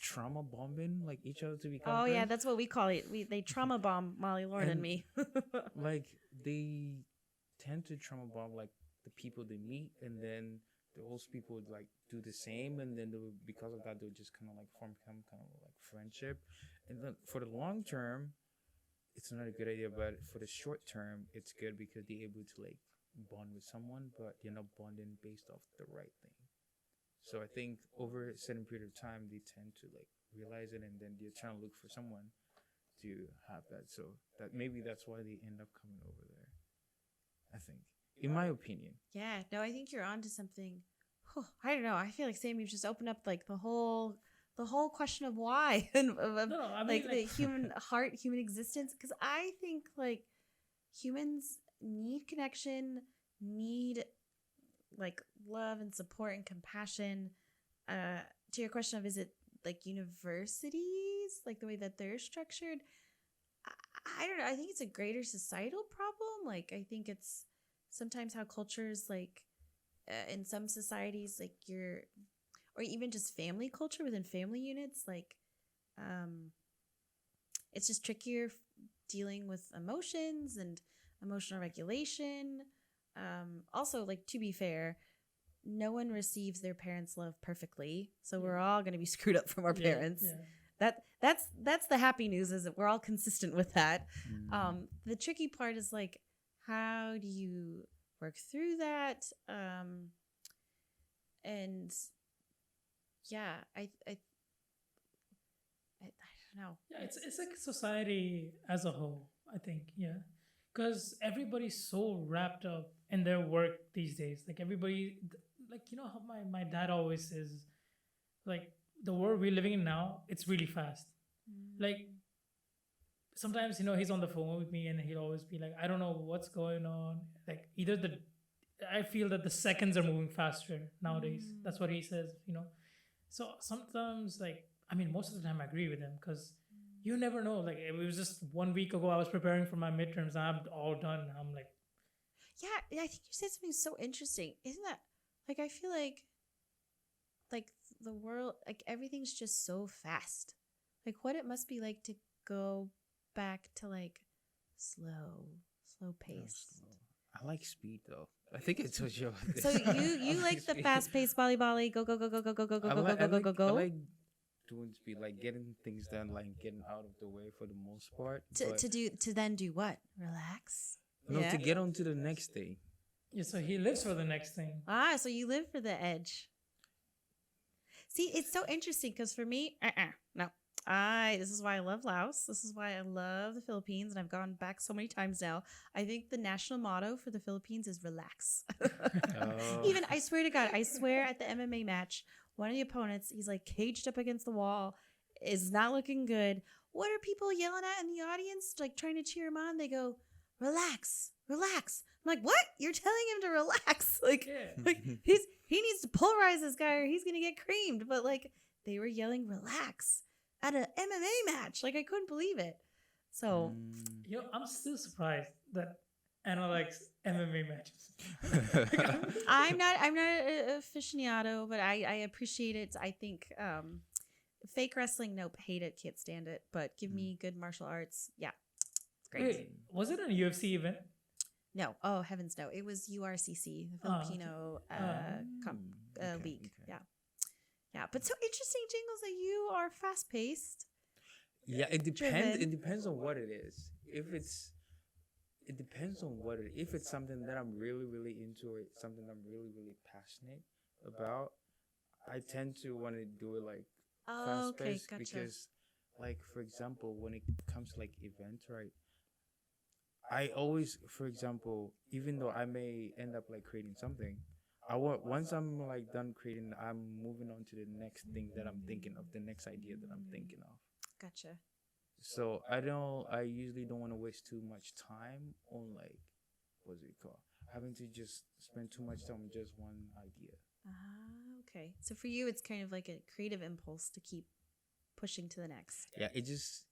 trauma bombing, like each other to become Oh friends. yeah, that's what we call it. They trauma bomb Molly, Lauren, and And- me. Like they tend to trauma bomb like the people they meet, and then those people would like do the same, and then because of that they'll just kind of like form kind of like friendship. And then for the long term, it's not a good idea, but for the short term, it's good because they're able to like bond with someone, but they're not bonding based off the right thing. So I think over a certain period of time, they tend to like realize it, and then they're trying to look for someone to have that. So that maybe that's why they end up coming over there. I think, in my opinion. Yeah, no, I think you're onto something. I don't know. I feel like Sam, you've just opened up like the whole question of why and of No, I mean, like the human heart, human existence. Because I think like humans need connection, need like love and support and compassion. To your question of, is it like universities, like the way that they're structured? I don't know. I think it's a greater societal problem. Like I think it's sometimes how cultures like in some societies, like or even just family culture within family units, like it's just trickier dealing with emotions and emotional regulation. Also, like, to be fair, no one receives their parents' love perfectly, so we're all going to be screwed up from our parents. Yeah. That's the happy news, is that we're all consistent with that. The tricky part is like, how do you work through that? And yeah, I don't know. Yeah, it's like society as a whole, I think. Yeah, because everybody's so wrapped up in their work these days. Like everybody, like, how my dad always says, like, the world we're living in now, it's really fast. Like sometimes, he's on the phone with me and he'll always be like, I don't know what's going on. Like I feel that the seconds are moving faster nowadays. That's what he says. So sometimes, like, I mean, most of the time I agree with him, because you never know. Like, it was just 1 week ago, I was preparing for my midterms and I'm all done. I'm like, Yeah, I think you said something so interesting. Isn't that, like, I feel like the world, like, everything's just so fast. Like, what it must be like to go back to, like, slow pace. I like speed though. I think it's a show. So you like the speed. fast paced volley, go go go go go go go go I go like, go I go like, go I go. like doing speed, like getting things done, like getting out of the way for the most part. But To then do what? Relax. no, Yeah. to get on to the next thing. Yeah, so he lives for the next thing. Ah, so you live for the edge. See, it's so interesting because for me, no. This is why I love Laos. This is why I love the Philippines, and I've gone back so many times now. I think the national motto for the Philippines is relax. Oh. Even, I swear to God, I swear at the MMA match, one of the opponents, he's like caged up against the wall, is not looking good. What are people yelling at in the audience, like trying to cheer him on? They go, relax, relax. I'm like, what? You're telling him to relax? Like, Yeah. like he needs to polarize this guy or he's gonna get creamed. But like they were yelling relax at an MMA match. Like I couldn't believe it. So Yo, I'm still surprised that Anna likes MMA matches. I'm not an aficionado, but I appreciate it. I think fake wrestling, nope, hate it, can't stand it. But give me good martial arts, yeah, it's great. Wait, was it a UFC event? No, oh heavens no, it was URCC, the Oh, okay. Filipino Okay, league. okay. Yeah, but so interesting, Jingles, that you are fast paced. Yeah, it depends. Driven. It depends on what it is. It depends on what it. If it's something that I'm really, really into, or something I'm really, really passionate about, I tend to want to do it like Oh, fast okay, paced gotcha. because, like for example, when it comes to like events, right? I always, for example, even though I may end up like creating something, I want once I'm like done creating, I'm moving on to the next thing that I'm thinking of, the next idea that I'm thinking of. Gotcha. So I usually don't want to waste too much time on like, what's it called? Having to just spend too much time on just one idea. Okay. So for you, it's kind of like a creative impulse to keep pushing to the next. Yeah, it just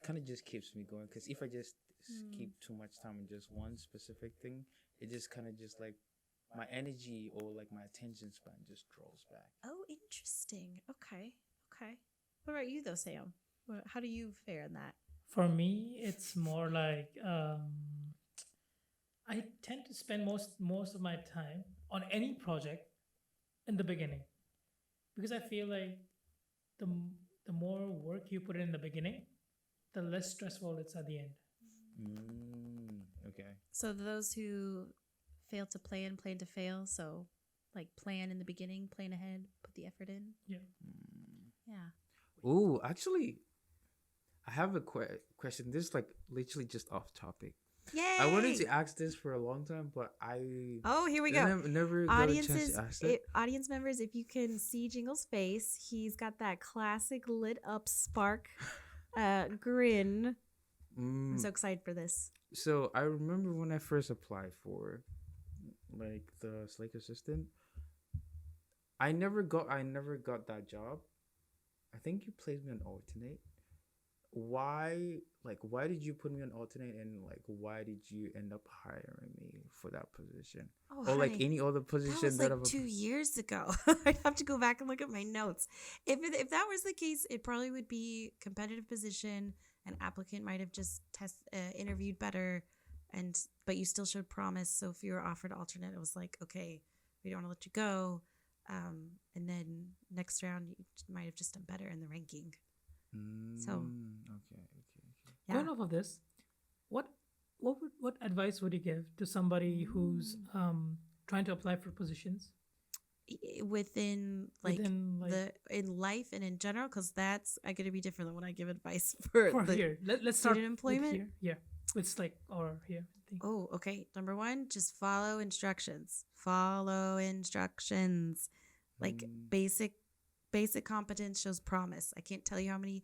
kind of just keeps me going. Because if I just keep too much time on just one specific thing, it just kind of just like my energy or like my attention span just draws back. Oh, interesting. Okay. What about you though, Sam? How do you fare in that? For me, it's more like I tend to spend most of my time on any project in the beginning, because I feel like the more work you put in the beginning, the less stressful it's at the end. Okay. So those who fail to plan to fail. So like plan in the beginning, plan ahead, put the effort in. Yeah. Yeah. Oh, actually, I have a question. This is like literally just off topic. Yay! I wanted to ask this for a long time, but I Oh, here we go. never got a chance Audiences, to ask it. audience members, if you can see Jingle's face, he's got that classic lit up spark grin. I'm so excited for this. So I remember when I first applied for like the Slake assistant, I never got that job. I think you placed me on alternate. Why did you put me on alternate, and like why did you end up hiring me for that position? Oh, Or like honey, any other that position was that like I've 2 years ago. I'd have to go back and look at my notes. If that was the case, it probably would be competitive position. An applicant might have just interviewed better, but you still showed promise. So if you were offered alternate, it was like, okay, we don't want to let you go. And then next round, you might have just done better in the ranking. So okay. yeah. Going off of this, what advice would you give to somebody who's trying to apply for positions within in life and in general, because that's going to be different than when I give advice for the here? Let's start student employment. with here. Yeah, with Slake or here. I think. Oh, okay. Number one, just follow instructions. Follow instructions. Like basic competence shows promise. I can't tell you how many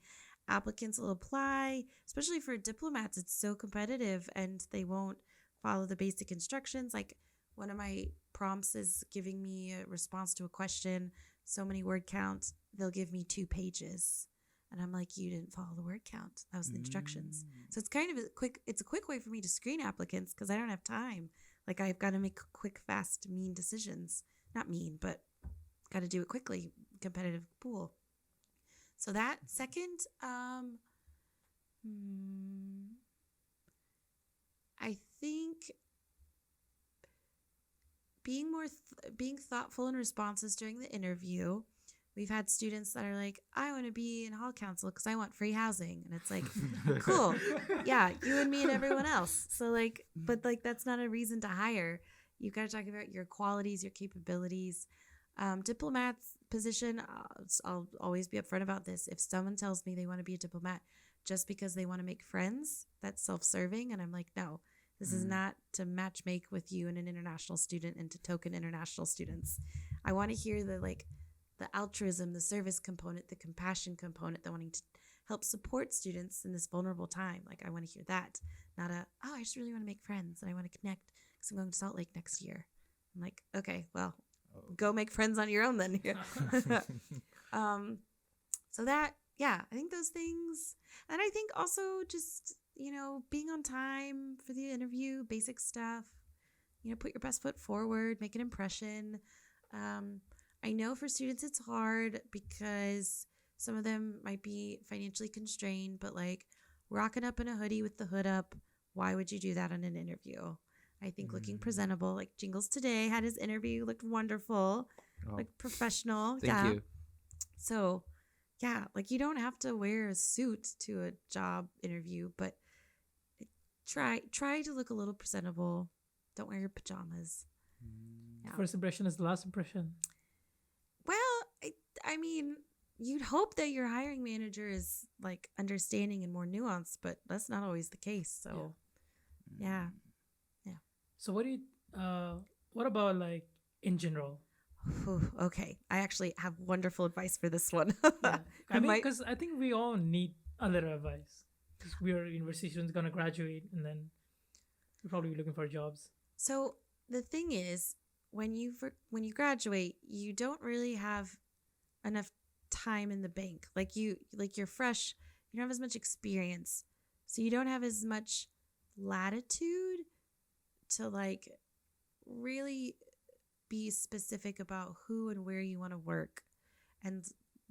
applicants will apply, especially for diplomats. It's so competitive and they won't follow the basic instructions. Like one of my prompts is giving me a response to a question, so many word counts. They'll give me 2 pages. And I'm like, you didn't follow the word count. That was the instructions. So it's kind of a quick way for me to screen applicants because I don't have time. Like I've got to make quick, fast, mean decisions. Not mean, but got to do it quickly. Competitive pool. So that second, I think being thoughtful and responses during the interview. We've had students that are like, I want to be in hall council because I want free housing. And it's like, cool. Yeah, you and me and everyone else. So like, but like, that's not a reason to hire. You've got to talk about your qualities, your capabilities. Diplomat's position, I'll always be upfront about this. If someone tells me they want to be a diplomat just because they want to make friends, that's self-serving. And I'm like, no, this is not to match make with you and an international student and to token international students. I want to hear the altruism, the service component, the compassion component, the wanting to help support students in this vulnerable time. Like, I want to hear that, not I just really want to make friends and I want to connect because I'm going to Salt Lake next year. I'm like, okay, well, go make friends on your own then. So that, yeah, I think those things. And I think also just, being on time for the interview, basic stuff, put your best foot forward, make an impression. I know for students it's hard because some of them might be financially constrained, but like rocking up in a hoodie with the hood up, why would you do that on an interview? I think looking presentable, like Jingles today had his interview, looked wonderful, like professional. Thank you. So, yeah, like you don't have to wear a suit to a job interview, but try to look a little presentable. Don't wear your pajamas. Yeah. First impression is the last impression. Well, I mean, you'd hope that your hiring manager is like understanding and more nuanced, but that's not always the case. So, yeah. So what about like in general? Okay, I actually have wonderful advice for this one. Yeah. Because I think we all need a little advice. Because we are university students gonna graduate, and then we're probably looking for jobs. So the thing is, when you graduate, you don't really have enough time in the bank. You're fresh, you don't have as much experience, so you don't have as much latitude to like really be specific about who and where you want to work, and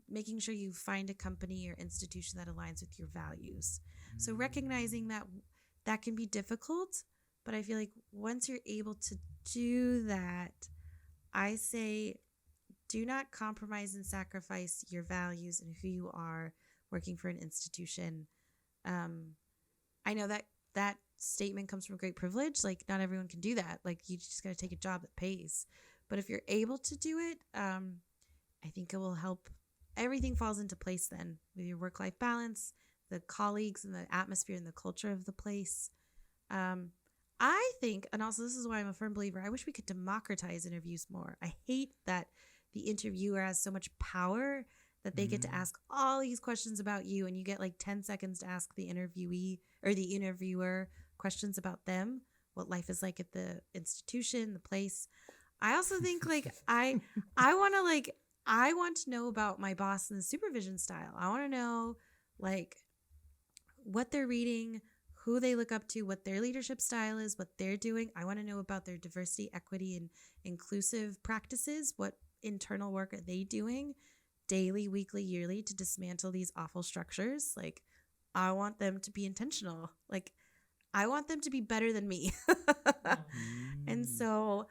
making sure you find a company or institution that aligns with your values. So recognizing that can be difficult, but I feel like once you're able to do that, I say do not compromise and sacrifice your values and who you are working for an institution. I know that statement comes from great privilege. Like, not everyone can do that. Like, you just got to take a job that pays. But if you're able to do it, I think it will help. Everything falls into place then with your work-life balance, the colleagues and the atmosphere and the culture of the place. I think, and also this is why I'm a firm believer, I wish we could democratize interviews more. I hate that the interviewer has so much power that they get to ask all these questions about you, and you get like 10 seconds to ask the interviewee or the interviewer questions about them, what life is like at the institution, the place. I also think like I want to know about my boss and the supervision style. I want to know like what they're reading, who they look up to, what their leadership style is, what they're doing. I want to know about their diversity, equity, and inclusive practices. What internal work are they doing daily, weekly, yearly to dismantle these awful structures? Like, I want them to be intentional. Like, I want them to be better than me. And so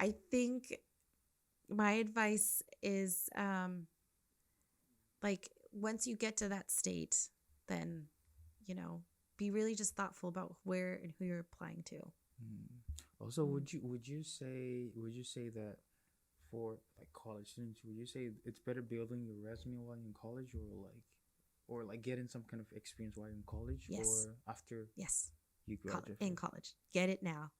I think my advice is like, once you get to that state, then, be really just thoughtful about where and who you're applying to. Also, would you say that for like college students, would you say it's better building your resume while you're in college, or getting some kind of experience while you're in college, Yes. or after Yes. you graduate? In college. Get it now.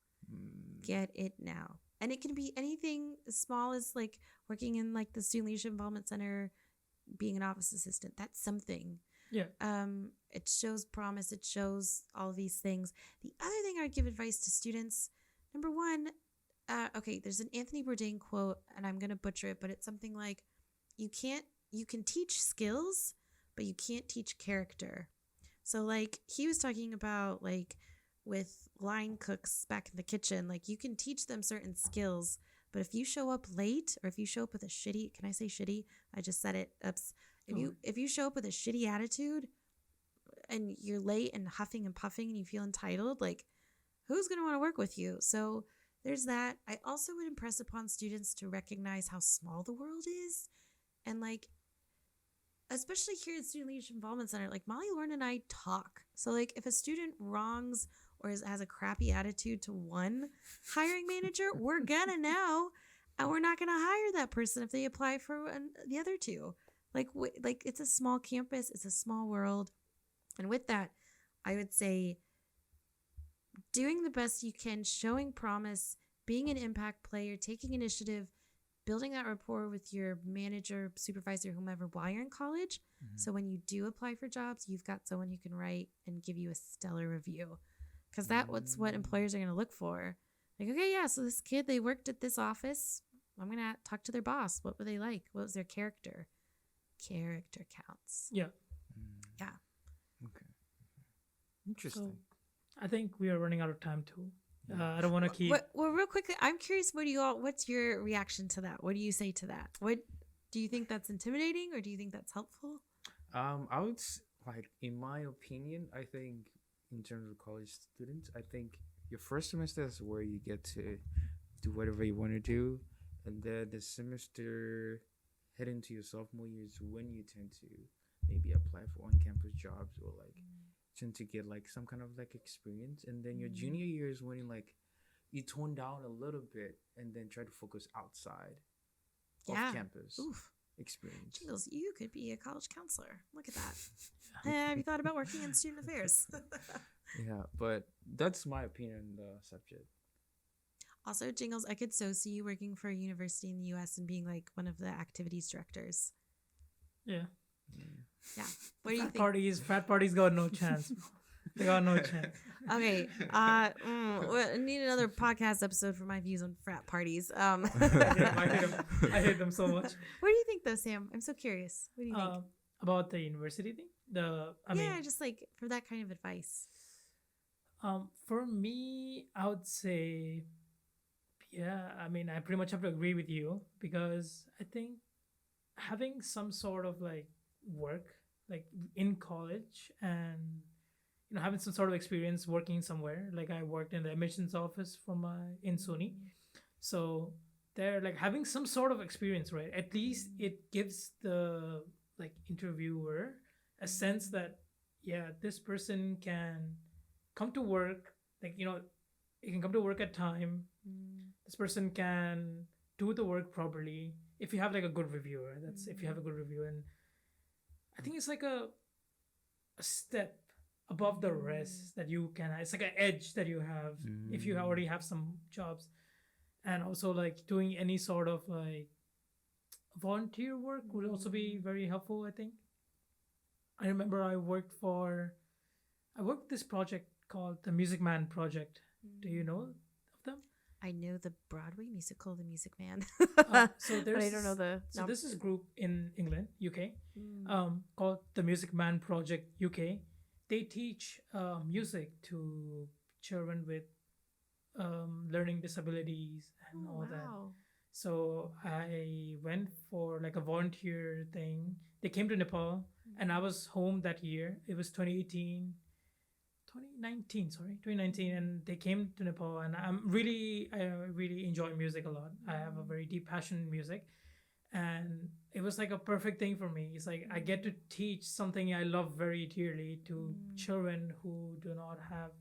Get it now. And it can be anything as small as like working in like the Student Leadership Involvement Center, being an office assistant. That's something. Yeah. It shows promise. It shows all these things. The other thing I would give advice to students, number one, okay, there's an Anthony Bourdain quote, and I'm going to butcher it, but it's something like, you can teach skills, but you can't teach character. So like he was talking about like with line cooks back in the kitchen, like you can teach them certain skills, but if you show up late, or if you show up with a shitty, can I say shitty? I just said it. Oops. If you show up with a shitty attitude and you're late and huffing and puffing and you feel entitled, like who's going to want to work with you? So there's that. I also would impress upon students to recognize how small the world is. And like, especially here at Student Leadership Involvement Center, like Molly, Lauren, and I talk. So like if a student wrongs or has a crappy attitude to one hiring manager, we're gonna know, and we're not gonna hire that person if they apply for the other two. Like it's a small campus, it's a small world, and with that, I would say doing the best you can, showing promise, being an impact player, taking initiative, building that rapport with your manager, supervisor, whomever while you're in college. Mm-hmm. So when you do apply for jobs, you've got someone who can write and give you a stellar review. Because that's what employers are going to look for. Like, okay, yeah, so this kid, they worked at this office. I'm going to talk to their boss. What were they like? What was their character? Character counts. Yeah. Yeah. Okay. Interesting. So I think we are running out of time too. I don't want to keep. Well, real quickly, I'm curious. What's your reaction to that? What do you say to that? What do you think that's intimidating, or do you think that's helpful? I would like, in my opinion, I think in terms of college students, I think your first semester is where you get to do whatever you want to do, and then the semester head into your sophomore year is when you tend to maybe apply for on-campus jobs or like tend to get like some kind of like experience, and then your junior year is when you tone down a little bit and then try to focus outside of campus experience. Jingles, you could be a college counselor. Look at that. Have you thought about working in student affairs? Yeah, but that's my opinion on the subject. Also, Jingles, I could so see you working for a university in the U.S. and being like one of the activities directors. Yeah. Yeah. What do you think? Frat parties got no chance. They got no chance. Okay. I need another podcast episode for my views on frat parties. I hate them so much. What do you think, though, Sam? I'm so curious. What do you think? About the university thing? I mean, just like for that kind of advice. For me, I would say, yeah, I mean, I pretty much have to agree with you, because I think having some sort of like work, like in college, and having some sort of experience working somewhere. Like I worked in the admissions office in SUNY, so they're like having some sort of experience, right? At least it gives the like interviewer a sense that, yeah, this person can come to work, like it can come to work at time. This person can do the work properly if you have like a good reviewer. That's if you have a good review. And I think it's like a step above the rest that you can. It's like an edge that you have if you already have some jobs. And also like doing any sort of like volunteer work would also be very helpful, I think. I remember I worked this project called the Music Man Project. Do you know of them? I know the Broadway musical, The Music Man. So but I don't know the. So this is a group in England, UK, called the Music Man Project UK. They teach music to children with learning disabilities and all that. So I went for like a volunteer thing. They came to Nepal, and I was home that year. It was 2019, and they came to Nepal, and I really enjoy music a lot. I have a very deep passion in music, and it was like a perfect thing for me. It's like I get to teach something I love very dearly to children who do not have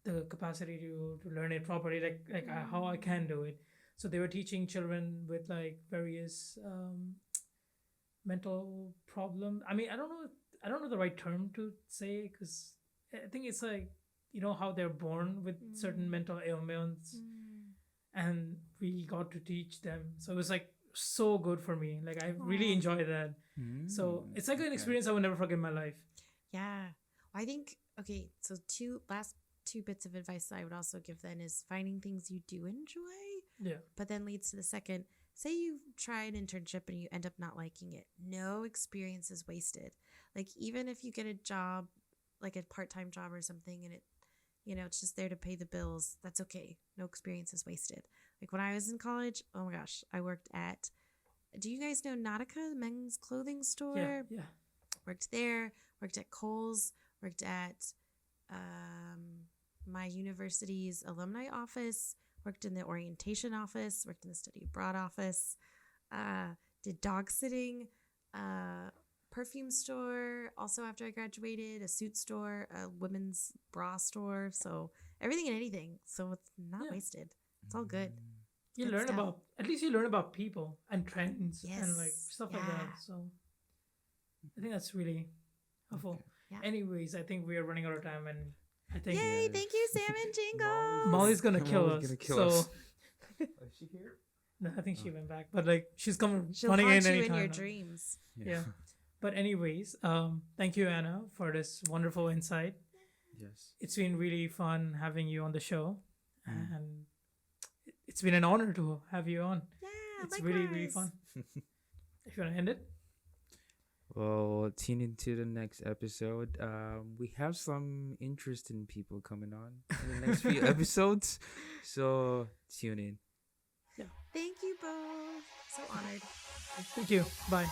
the capacity to learn it properly, like how I can do it. So they were teaching children with like various mental problems. I mean, I don't know the right term to say, because I think it's like how they're born with certain mental ailments, and we got to teach them. So it was like so good for me. Like I really enjoy that. So it's like an experience I will never forget in my life. Yeah, I think so last two bits of advice I would also give then is finding things you do enjoy. Yeah. But then leads to the second. Say you try an internship and you end up not liking it. No experience is wasted. Like even if you get a job, like a part-time job or something, and it, it's just there to pay the bills, that's okay. No experience is wasted. Like when I was in college, oh my gosh, I worked at, do you guys know Nautica, the men's clothing store? Yeah. Worked there, worked at Kohl's, worked at my university's alumni office, worked in the orientation office, worked in the study abroad office, did dog sitting, perfume store. Also, after I graduated, a suit store, a women's bra store. So everything and anything. So it's not wasted. It's all good. You Good learn stuff. about, at least you learn about people and trends and like Yes. stuff like that. So I think that's really helpful. Yeah. Anyways, I think we are running out of time, and I think Yay! Yeah. Thank you, Sam and Jingle. Molly's gonna kill Molly's us. gonna kill so us. Is she here? no, I think she went back, but like she's coming She'll running haunt in you anytime in your now. dreams. Yeah. But anyways, thank you, Anna, for this wonderful insight. Yes. It's been really fun having you on the show, and it's been an honor to have you on. Yeah, It's really, really likewise. fun. If you want to end it. Well, tune into the next episode. We have some interesting people coming on in the next few episodes, so tune in. Thank you both. So honored. Thank you. Bye.